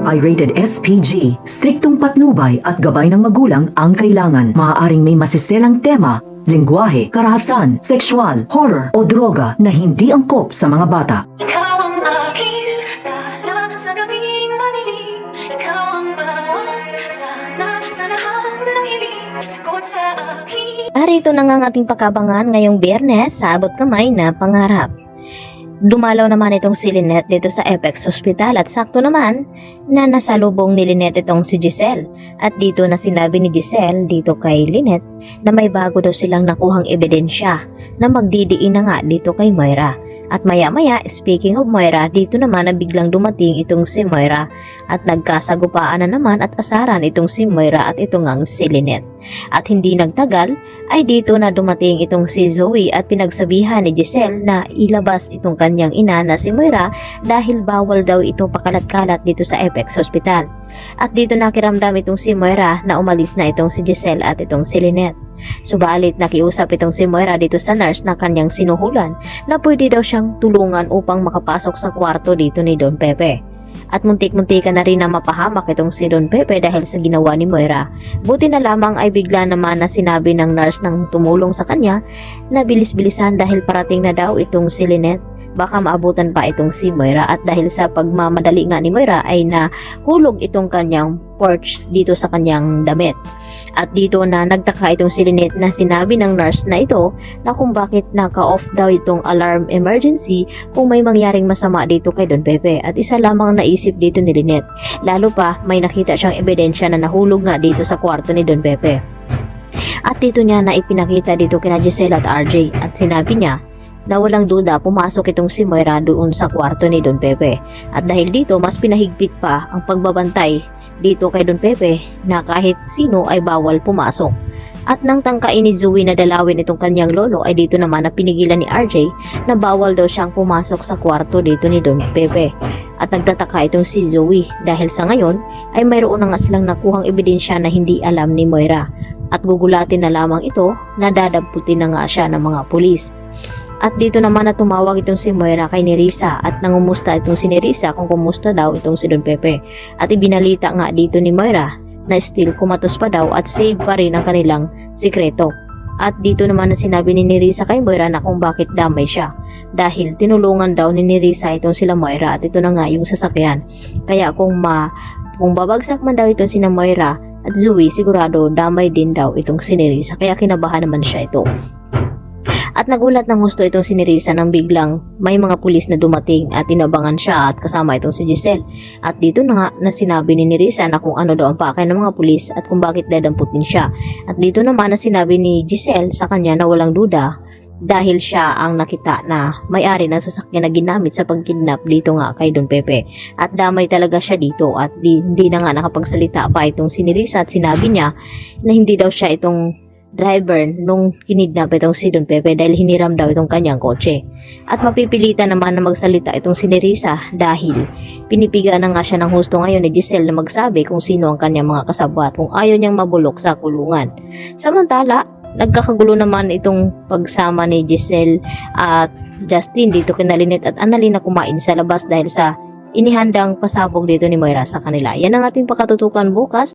ay rated SPG. Striktong patnubay at gabay ng magulang ang kailangan. Maaaring may masiselang tema, lengguwahe, karahasan, sexual, horror o droga na hindi angkop sa mga bata. Ikaw ang aking tala sa gabing madilim. Ikaw ang bawat sana sa lahat ng hiling. Sagot sa akin. Arito na nga ang ating pakabangan ngayong Biyernes sa abot kamay na pangarap. Dumalaw naman itong si Lynette dito sa Apex Hospital at sakto naman na nasalubong ni Lynette itong si Giselle. At dito na sinabi ni Giselle dito kay Lynette na may bago daw silang nakuhang ebidensya na magdidiin na nga dito kay Moira. At maya-maya, speaking of Moira, dito naman na biglang dumating itong si Moira at nagkasagupaan na naman at asaran itong si Moira at ito ngang si Lynette. At hindi nagtagal ay dito na dumating itong si Zoe at pinagsabihan ni Giselle na ilabas itong kanyang ina na si Moira dahil bawal daw ito pakalat-kalat dito sa Apex Hospital. At dito nakiramdam itong si Moira na umalis na itong si Giselle at itong si Lynette. Subalit nakiusap itong si Moira dito sa nurse na kanyang sinuhulan na pwede daw siyang tulungan upang makapasok sa kwarto dito ni Don Pepe. At muntik-muntikan na rin na mapahamak itong si Don Pepe dahil sa ginawa ni Moira. Buti na lamang ay bigla naman na sinabi ng nurse nang tumulong sa kanya na bilis-bilisan dahil parating na daw itong si Lynette. Baka maabutan pa itong si Moira at dahil sa pagmamadali nga ni Moira ay nahulog itong kanyang porch dito sa kanyang damit. At dito na nagtaka itong si Lynette na sinabi ng nurse na ito na kung bakit naka-off daw itong alarm emergency kung may mangyaring masama dito kay Don Pepe. At isa lamang naisip dito ni Lynette. Lalo pa may nakita siyang ebidensya na nahulog nga dito sa kwarto ni Don Pepe. At dito niya na ipinakita dito kina Giselle at RJ at sinabi niya na walang duda pumasok itong si Moira doon sa kwarto ni Don Pepe. At dahil dito mas pinahigpit pa ang pagbabantay dito kay Don Pepe na kahit sino ay bawal pumasok. At nang tangkain ni Zoe na dalawin itong kanyang lolo ay dito naman na pinigilan ni RJ na bawal daw siyang pumasok sa kwarto dito ni Don Pepe. At nagtataka itong si Zoe dahil sa ngayon ay mayroon na nga silang nakuhang ebidensya na hindi alam ni Moira. At gugulatin na lamang ito na dadamputin na nga siya ng mga pulis. At dito naman na tumawag itong si Moira kay Nerissa at nangumusta itong si Nerissa kung kumusta daw itong si Don Pepe. At ibinalita nga dito ni Moira na still kumatos pa daw at save pa rin ang kanilang sikreto. At dito naman na sinabi ni Nerissa kay Moira na kung bakit damay siya. Dahil tinulungan daw ni Nerissa itong sila Moira at ito na nga yung sasakyan. Kaya kung babagsak man daw itong sina Moira at Zoe, sigurado damay din daw itong si Nerissa. Kaya kinabahan naman siya ito. At nagulat ng gusto itong si Nerissa nang biglang may mga pulis na dumating at inabangan siya at kasama itong si Giselle. At dito na nga na sinabi ni Nerissa na kung ano daw ang pakay ng mga pulis at kung bakit dadamputin siya. At dito naman na sinabi ni Giselle sa kanya na walang duda dahil siya ang nakita na may-ari ng sasakyan na ginamit sa pagkidnap dito nga kay Don Pepe. At damay talaga siya dito at hindi na nga nakapagsalita pa itong si Nerissa at sinabi niya na hindi daw siya itong driver nung kinidnap itong si Don Pepe dahil hiniram daw itong kanyang kotse. At mapipilitan naman na magsalita itong si Nerissa dahil pinipiga na nga siya ng husto ngayon ni Giselle na magsabi kung sino ang kanyang mga kasabwat kung ayaw niyang mabulok sa kulungan. Samantala, nagkakagulo naman itong pagsama ni Giselle at Justin dito kina Lynette at Annalyn na kumain sa labas dahil sa inihandang pasabog dito ni Moira sa kanila. Yan ang ating pakatutukan bukas.